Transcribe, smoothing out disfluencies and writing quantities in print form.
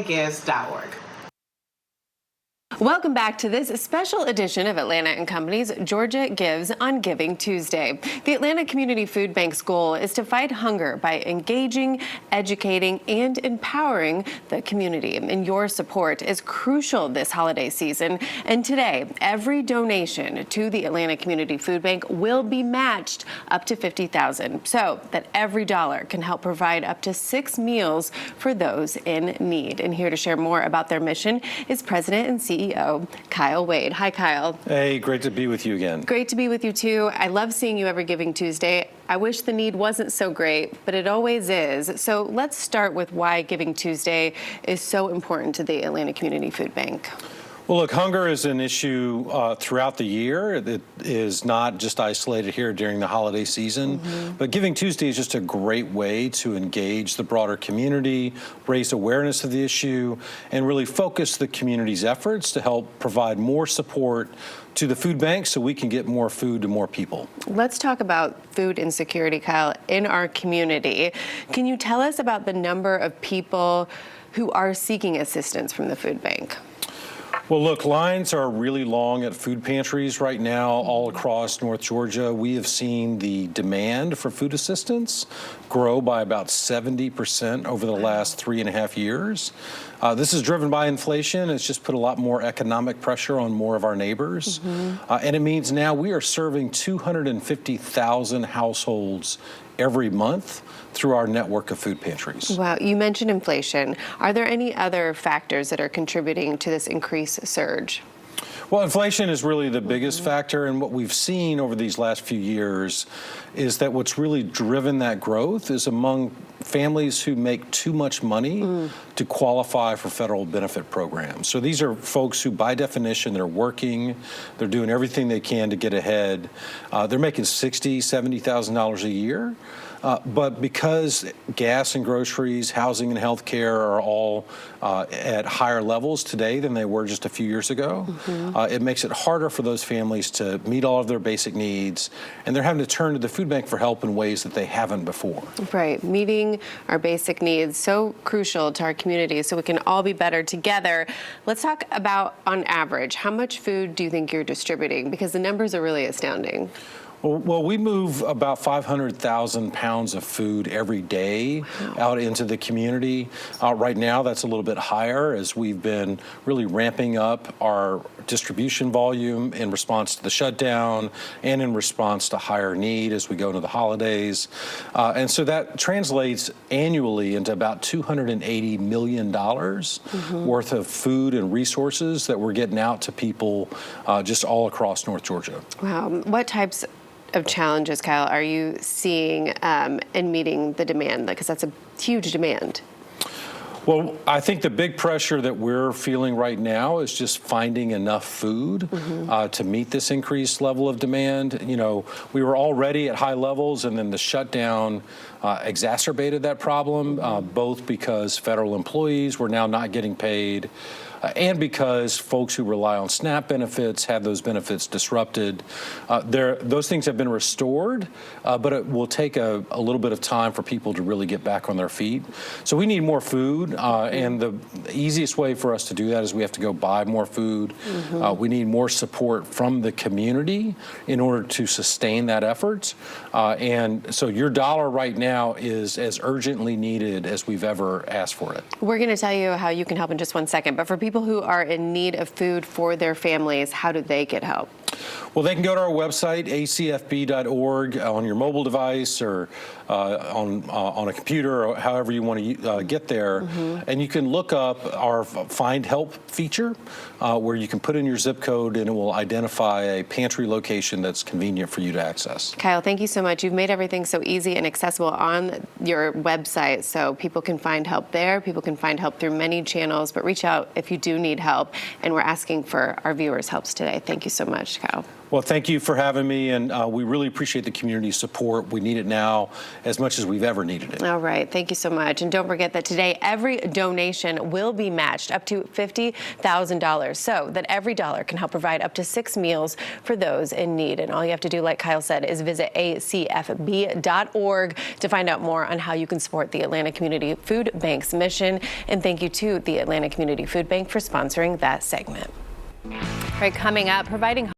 gives.org. Welcome back to this special edition of Atlanta and Company's Georgia Gives on Giving Tuesday. The Atlanta Community Food Bank's goal is to fight hunger by engaging, educating, and empowering the community. And your support is crucial this holiday season. And today, every donation to the Atlanta Community Food Bank will be matched up to $50,000, so that every dollar can help provide up to 6 meals for those in need. And here to share more about their mission is President and CEO Kyle Wade. Hi, Kyle. Hey, great to be with you again. Great to be with you, too. I love seeing you every Giving Tuesday. I wish the need wasn't so great, but it always is. So let's start with why Giving Tuesday is so important to the Atlanta Community Food Bank. Well, look, hunger is an issue throughout the year. It is not just isolated here during the holiday season. But Giving Tuesday is just a great way to engage the broader community, raise awareness of the issue, and really focus the community's efforts to help provide more support to the food bank so we can get more food to more people. Let's talk about food insecurity, Kyle, in our community. Can you tell us about the number of people who are seeking assistance from the food bank? Well, look, lines are really long at food pantries right now all across North Georgia. We have seen the demand for food assistance grow by about 70% over the last 3.5 years. This is driven by inflation. It's just put a lot more economic pressure on more of our neighbors. And it means now we are serving 250,000 households every month through our network of food pantries. Wow, you mentioned inflation. Are there any other factors that are contributing to this increased surge? Well, inflation is really the biggest factor, and what we've seen over these last few years is that what's really driven that growth is among families who make too much money to qualify for federal benefit programs. So these are folks who, by definition, they're working, they're doing everything they can to get ahead. They're making $60,000, $70,000 a year. But because gas and groceries, housing and health care are all at higher levels today than they were just a few years ago, it makes it harder for those families to meet all of their basic needs, and they're having to turn to the food bank for help in ways that they haven't before. Right. Meeting our basic needs, so crucial to our community so we can all be better together. Let's talk about, on average, how much food do you think you're distributing? Because the numbers are really astounding. Well, we move about 500,000 pounds of food every day out into the community. Right now, that's a little bit higher as we've been really ramping up our distribution volume in response to the shutdown and in response to higher need as we go into the holidays. And so that translates annually into about $280 million worth of food and resources that we're getting out to people just all across North Georgia. Wow. What types of challenges, Kyle, are you seeing in meeting the demand? Because that's a huge demand. Well, I think the big pressure that we're feeling right now is just finding enough food to meet this increased level of demand. You know, we were already at high levels, and then the shutdown exacerbated that problem, both because federal employees were now not getting paid, and because folks who rely on SNAP benefits had those benefits disrupted. Those things have been restored, but it will take a little bit of time for people to really get back on their feet. So we need more food, and the easiest way for us to do that is we have to go buy more food. We need more support from the community in order to sustain that effort. And so your dollar right now is as urgently needed as we've ever asked for it. We're going to tell you how you can help in just one second, but for people who are in need of food for their families, how do they get help? Well, they can go to our website, acfb.org, on your mobile device or on a computer or however you want to get there. And you can look up our Find Help feature where you can put in your zip code and it will identify a pantry location that's convenient for you to access. Kyle, thank you so much. You've made everything so easy and accessible on your website so people can find help there. People can find help through many channels, but reach out if you do need help. And we're asking for our viewers' helps today. Thank you so much, Kyle. Kyle. Well, thank you for having me, and we really appreciate the community support. We need it now as much as we've ever needed it. All right, thank you so much. And don't forget that today, every donation will be matched up to $50,000, so that every dollar can help provide up to 6 meals for those in need. And all you have to do, like Kyle said, is visit acfb.org to find out more on how you can support the Atlanta Community Food Bank's mission. And thank you to the Atlanta Community Food Bank for sponsoring that segment. All right, coming up, providing